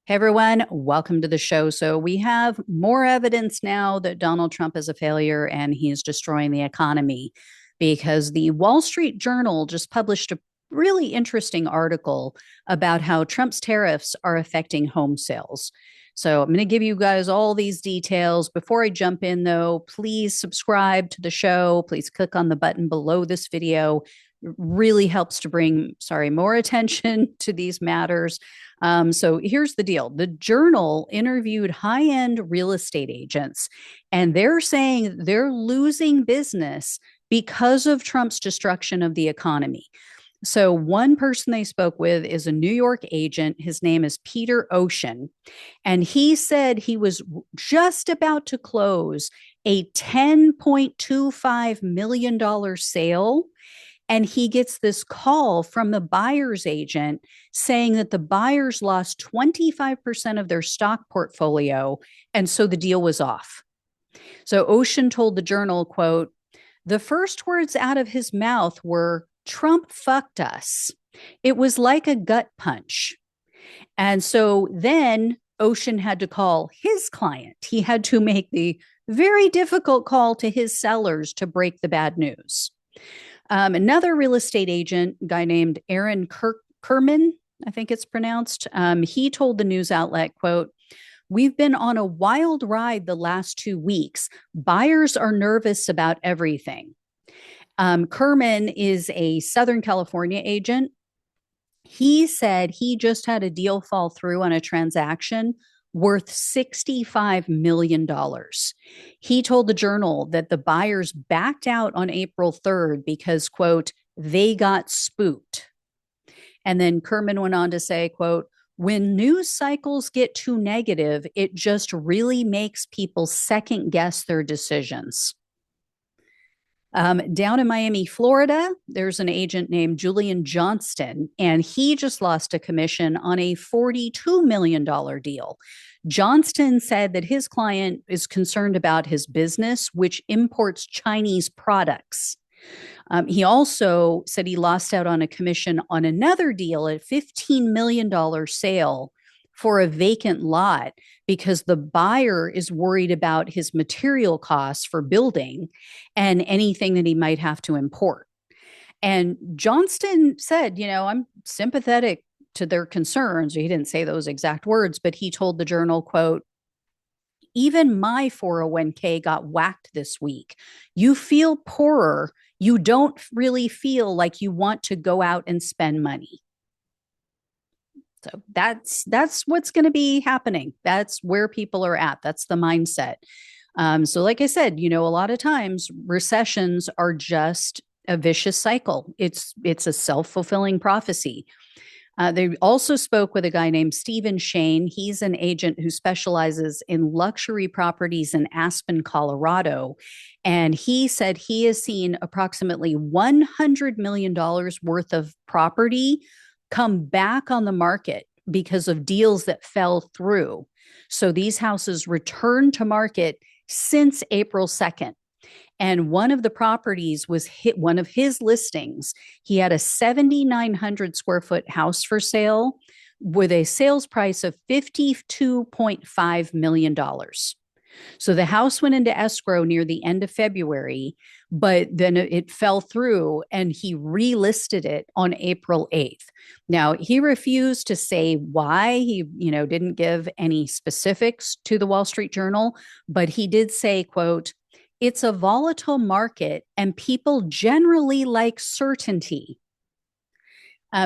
Hey everyone, welcome to the show. So, we have more evidence now that Donald Trump is a failure and he's destroying the economy because the Wall Street Journal just published a really interesting article about how Trump's tariffs are affecting home sales. So, I'm going to give you guys all these details. Before I jump in, though, please subscribe to the show. Please click on the button below this video. It really helps to bring, more attention to these matters. So here's the deal. The Journal interviewed high end real estate agents, and they're saying they're losing business because of Trump's destruction of the economy. So, one person they spoke with is a New York agent. His name is Peter Ocean. And he said he was just about to close a $10.25 million sale, and he gets this call from the buyer's agent saying that the buyers lost 25% of their stock portfolio. And so the deal was off. So Ocean told the Journal, quote, the first words out of his mouth were, Trump fucked us. It was like a gut punch. And so then Ocean had to call his client. He had to make the very difficult call to his sellers to break the bad news. Another real estate agent, a guy named Aaron Kerman, I think it's pronounced, he told the news outlet, quote, we've been on a wild ride the last 2 weeks. Buyers are nervous about everything. Kerman is a Southern California agent. He said he just had a deal fall through on a transaction worth $65 million. He told the Journal that the buyers backed out on April 3rd because, quote, they got spooked. And then Kerman went on to say, quote, when news cycles get too negative, it just really makes people second guess their decisions. Down in Miami, Florida, there's an agent named Julian Johnston, and he just lost a commission on a $42 million deal. Johnston said that his client is concerned about his business, which imports Chinese products. He also said he lost out on a commission on another deal, a $15 million sale for a vacant lot because the buyer is worried about his material costs for building and anything that he might have to import. And Johnston said, I'm sympathetic to their concerns. He didn't say those exact words, but he told the Journal, quote, even my 401k got whacked this week. You feel poorer. You don't really feel like you want to go out and spend money. So that's what's going to be happening. That's where people are at. That's the mindset. So like I said, a lot of times recessions are just a vicious cycle. It's a self-fulfilling prophecy. They also spoke with a guy named Stephen Shane. He's an agent who specializes in luxury properties in Aspen, Colorado. And he said he has seen approximately $100 million worth of property come back on the market because of deals that fell through. So these houses returned to market since April 2nd. And one of the properties was one of his listings. He had a 7,900 square foot house for sale with a sales price of $52.5 million. So the house went into escrow near the end of February, but then it fell through and he relisted it on April 8th. Now, he refused to say why. He, didn't give any specifics to the Wall Street Journal, but he did say, quote, it's a volatile market and people generally like certainty.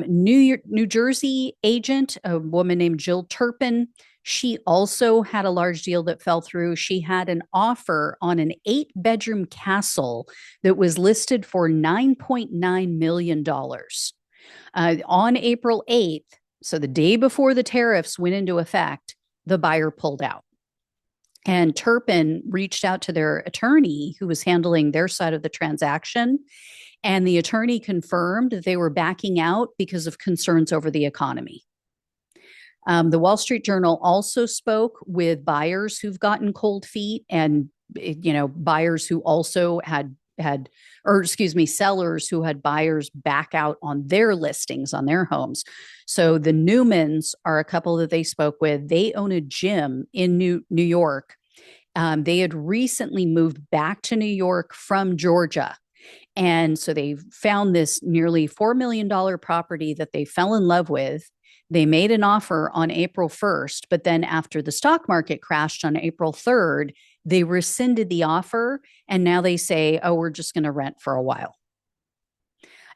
New Jersey agent, a woman named Jill Turpin, she also had a large deal that fell through. She had an offer on an 8-bedroom castle that was listed for $9.9 million. On April 8th, so the day before the tariffs went into effect, the buyer pulled out. And Turpin reached out to their attorney who was handling their side of the transaction. And the attorney confirmed that they were backing out because of concerns over the economy. The Wall Street Journal also spoke with buyers who've gotten cold feet and, buyers who also had had, or excuse me, sellers who had buyers back out on their listings on their homes. So the Newmans are a couple that they spoke with. They own a gym in New York. They had recently moved back to New York from Georgia. And so they found this nearly $4 million property that they fell in love with. They made an offer on April 1st, but then after the stock market crashed on April 3rd, they rescinded the offer. And now they say, oh, we're just going to rent for a while.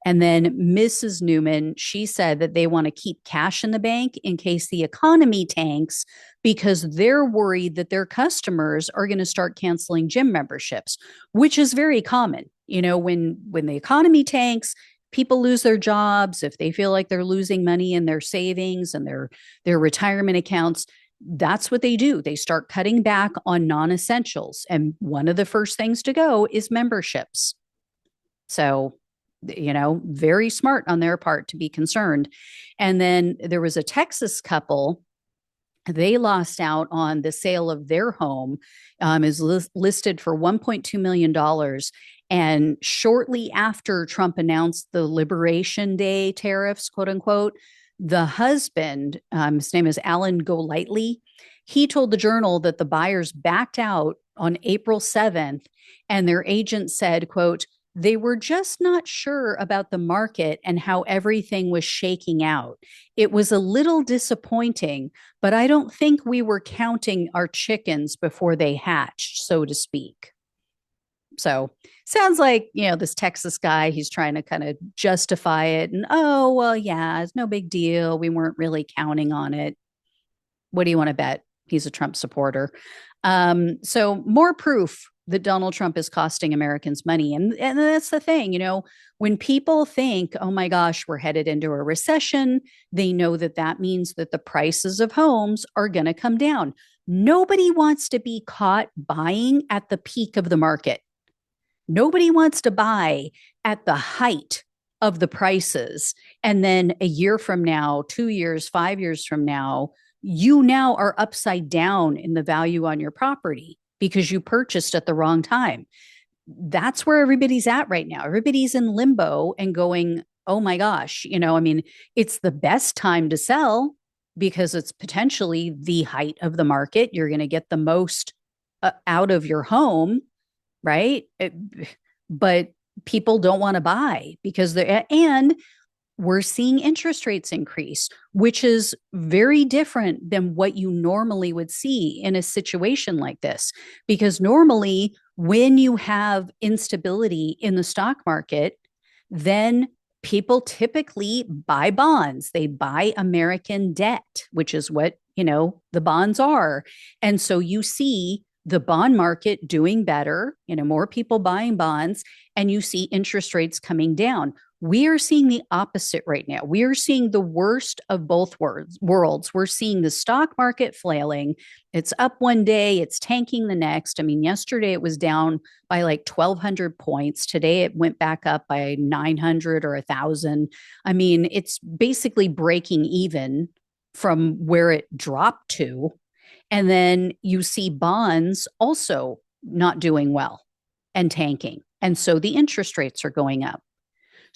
And then Mrs. Newman, she said that they want to keep cash in the bank in case the economy tanks because they're worried that their customers are going to start canceling gym memberships, which is very common. You know, when the economy tanks, people lose their jobs, if they feel like they're losing money in their savings and their retirement accounts, that's what they do. They start cutting back on non-essentials. And one of the first things to go is memberships. So, you know, very smart on their part to be concerned. And then there was a Texas couple. They lost out on the sale of their home, is listed for $1.2 million. And shortly after Trump announced the Liberation Day tariffs, quote unquote, the husband, his name is Alan Golightly, he told the Journal that the buyers backed out on April 7th, and their agent said, quote, they were just not sure about the market and how everything was shaking out. It was a little disappointing, but I don't think we were counting our chickens before they hatched, so to speak. So sounds like, you know, this Texas guy, he's trying to kind of justify it. And, oh, well, yeah, it's no big deal. We weren't really counting on it. What do you want to bet? He's a Trump supporter. So more proof that Donald Trump is costing Americans money. And that's the thing, you know, when people think, oh my gosh, we're headed into a recession, they know that that means that the prices of homes are going to come down. Nobody wants to be caught buying at the peak of the market. Nobody wants to buy at the height of the prices. And then a year from now, 2 years, 5 years from now, you now are upside down in the value on your property because you purchased at the wrong time. That's where everybody's at right now. Everybody's in limbo and going, oh my gosh, you know, I mean, it's the best time to sell because it's potentially the height of the market. You're going to get the most out of your home, right? But people don't want to buy because and we're seeing interest rates increase, which is very different than what you normally would see in a situation like this. Because normally, when you have instability in the stock market, then people typically buy bonds. They buy American debt, which is what, you know, the bonds are. And so you see the bond market doing better, you know, more people buying bonds, and you see interest rates coming down. We are seeing the opposite right now. We are seeing the worst of both worlds. We're seeing the stock market flailing. It's up one day, it's tanking the next. I mean, yesterday it was down by like 1,200 points. Today it went back up by 900 or 1,000. I mean, it's basically breaking even from where it dropped to. And then you see bonds also not doing well and tanking. And so the interest rates are going up.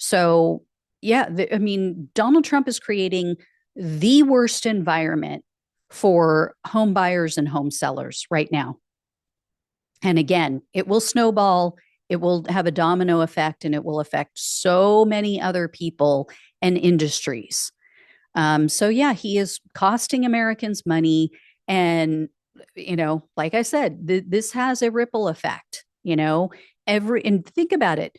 So, yeah, I mean, Donald Trump is creating the worst environment for home buyers and home sellers right now. And again, it will snowball, it will have a domino effect, and it will affect so many other people and industries. So, yeah, he is costing Americans money. And, you know, like I said, this has a ripple effect, you know, and think about it.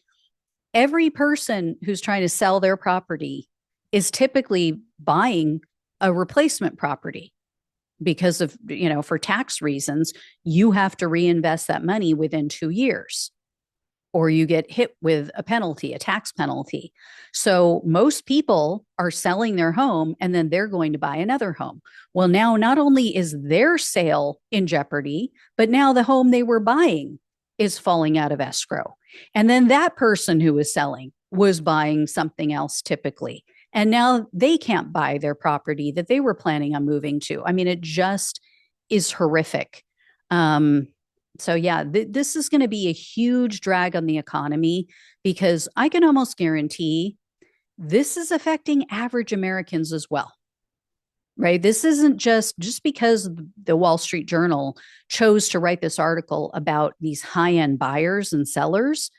Every person who's trying to sell their property is typically buying a replacement property because of, you know, for tax reasons, you have to reinvest that money within 2 years or you get hit with a penalty, a tax penalty. So most people are selling their home and then they're going to buy another home. Well, now not only is their sale in jeopardy, but now the home they were buying is falling out of escrow. And then that person who was selling was buying something else typically. And now they can't buy their property that they were planning on moving to. I mean, it just is horrific. So, yeah, this is going to be a huge drag on the economy because I can almost guarantee this is affecting average Americans as well. Right. This isn't just because the Wall Street Journal chose to write this article about these high end buyers and sellers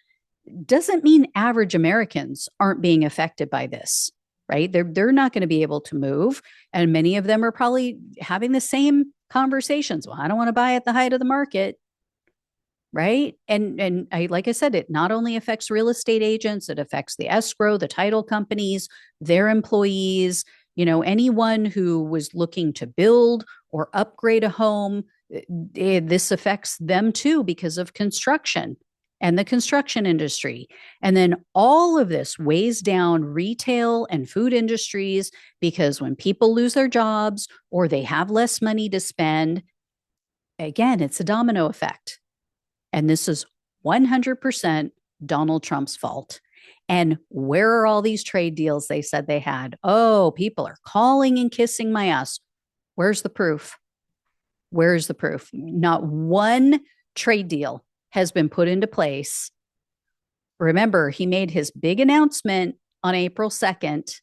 doesn't mean average Americans aren't being affected by this, right? They're not going to be able to move, and many of them are probably having the same conversations. Well, I don't want to buy at the height of the market, right? And I, like I said, it not only affects real estate agents, it affects the escrow, the title companies, their employees, anyone who was looking to build or upgrade a home. This affects them too because of construction and the construction industry. And then all of this weighs down retail and food industries because when people lose their jobs or they have less money to spend, again, it's a domino effect. And this is 100% Donald Trump's fault. And where are all these trade deals they said they had? Oh, people are calling and kissing my ass. Where's the proof? Where's the proof? Not one trade deal has been put into place. Remember, he made his big announcement on April 2nd,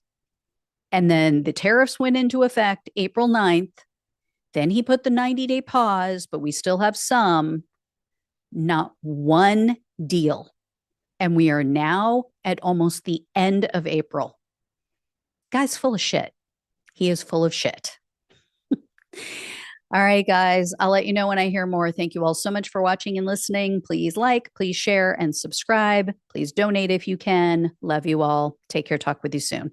and then the tariffs went into effect April 9th. Then he put the 90-day pause, but we still have some. Not one deal. And we are now at almost the end of April. Guy's full of shit. He is full of shit. All right, guys, I'll let you know when I hear more. Thank you all so much for watching and listening. Please like, please share, and subscribe. Please donate if you can. Love you all. Take care. Talk with you soon.